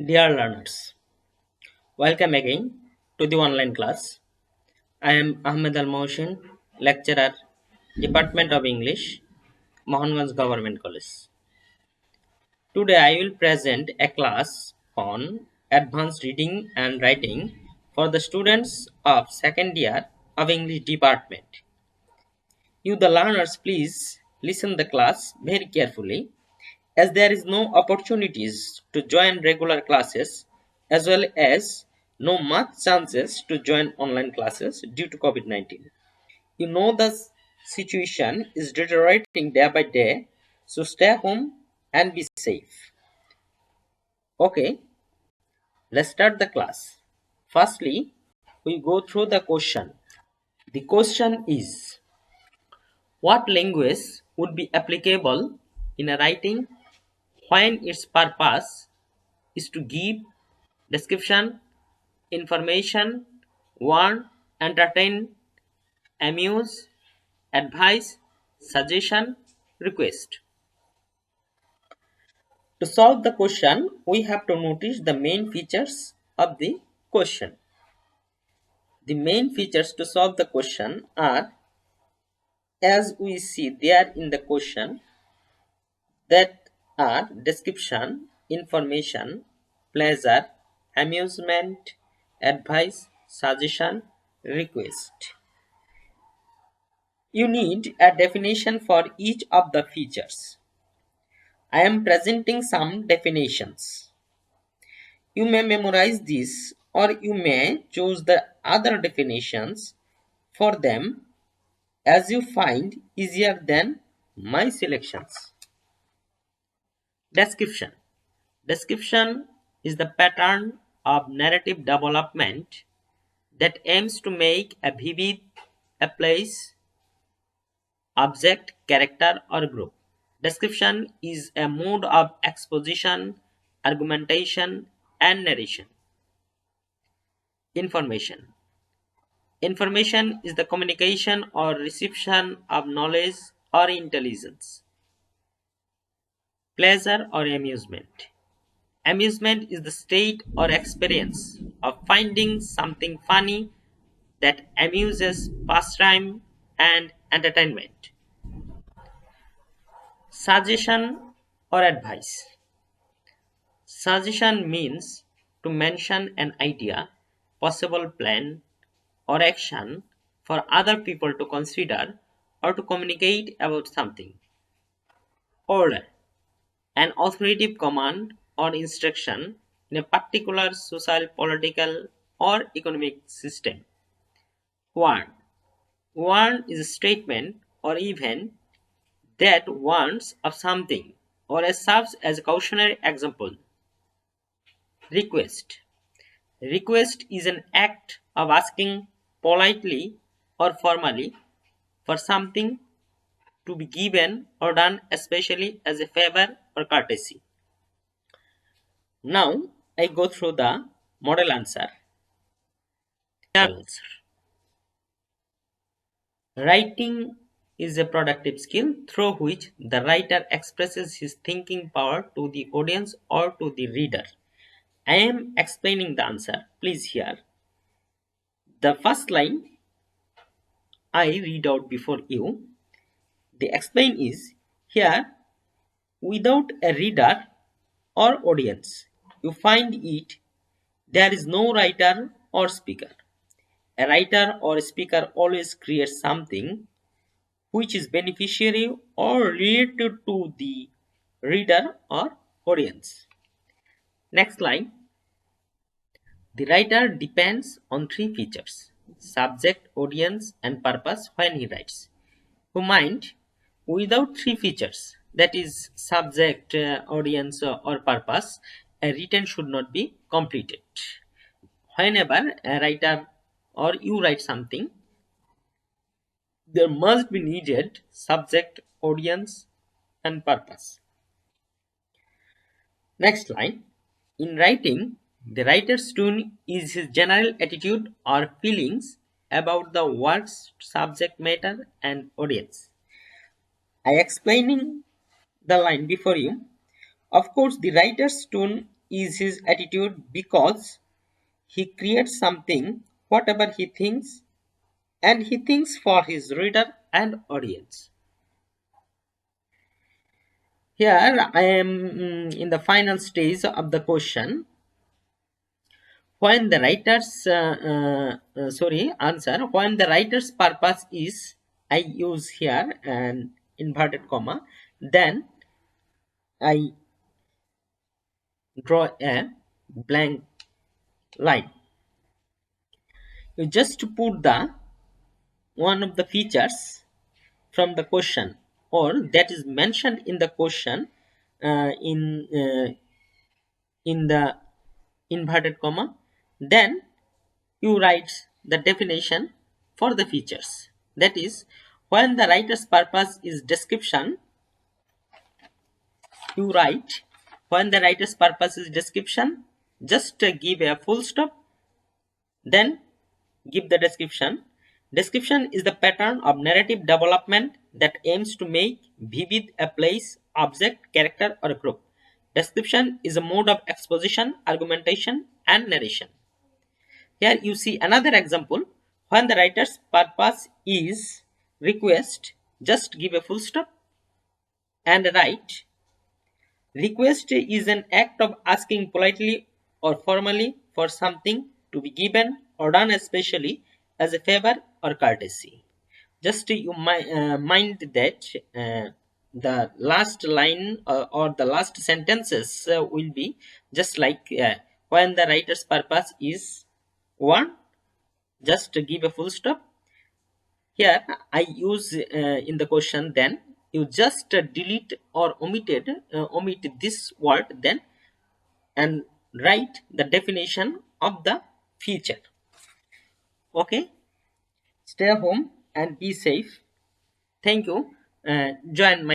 Dear learners, welcome again to the online class. I am Ahmed Al Mohsin, lecturer, Department of English, Mohangonj Government College. Today I will present a class on advanced reading and writing for the students of second year of English department. You the learners please listen the class very carefully as there is no opportunities to join regular classes as well as no much chances to join online classes due to COVID-19. You know the situation is deteriorating day by day, so stay home and be safe. Okay, let's start the class. Firstly, we go through the question. The question is, what language would be applicable in a writing when its purpose is to give description, information, warn, entertain, amuse, advise, suggestion, request. To solve the question, we have to notice the main features of the question. The main features to solve the question are, as we see there in the question, that are description, information, pleasure, amusement, advice, suggestion, request. You need a definition for each of the features. I am presenting some definitions. You may memorize these or you may choose the other definitions for them as you find easier than my selections. Description. Description is the pattern of narrative development that aims to make a vivid a place, object, character, or group. Description is a mode of exposition, argumentation, and narration. Information. Information is the communication or reception of knowledge or intelligence. Pleasure or amusement. Amusement is the state or experience of finding something funny that amuses, pastime, and entertainment. Suggestion or advice. Suggestion means to mention an idea, possible plan, or action for other people to consider or to communicate about something. Order. An authoritative command or instruction in a particular social, political, or economic system. Warn. Warn is a statement or event that warns of something or serves as a cautionary example. Request. Request is an act of asking politely or formally for something to be given or done, especially as a favor or courtesy. Now I go through the model answer. Writing is a productive skill through which the writer expresses his thinking power to the audience or to the reader. I am explaining the answer. Please hear. The first line I read out before you. The explain is here without a reader or audience. You find it there is no writer or speaker. A writer or speaker always creates something which is beneficiary or related to the reader or audience. Next line. The writer depends on three features: subject, audience, and purpose when he writes. You mind, without three features, that is subject, audience, or purpose, a written should not be completed. Whenever a writer or you write something, there must be needed subject, audience, and purpose. Next line. In writing, the writer's tone is his general attitude or feelings about the work's subject matter and audience. I explaining the line before you. Of course, the writer's tone is his attitude because he creates something, whatever he thinks, and he thinks for his reader and audience. Here I am in the final stage of the question. When the writer's answer, when the writer's purpose is, I use here an inverted comma, then I draw a blank line. You just put the one of the features from the question or that is mentioned in the question in the inverted comma, then you write the definition for the features. That is, when the writer's purpose is description, you write when the writer's purpose is description, just give a full stop, then give the description. Description is the pattern of narrative development that aims to make vivid a place, object, character, or a group. Description is a mode of exposition, argumentation, and narration. Here you see another example. When the writer's purpose is request, just give a full stop and write. Request is an act of asking politely or formally for something to be given or done, especially as a favor or courtesy. Just you mind that the last line or the last sentences will be just like when the writer's purpose is one, just give a full stop. Here I use in the question, then you just delete or omit this word, then and write the definition of the feature. Okay, stay home and be safe. Thank you. Join my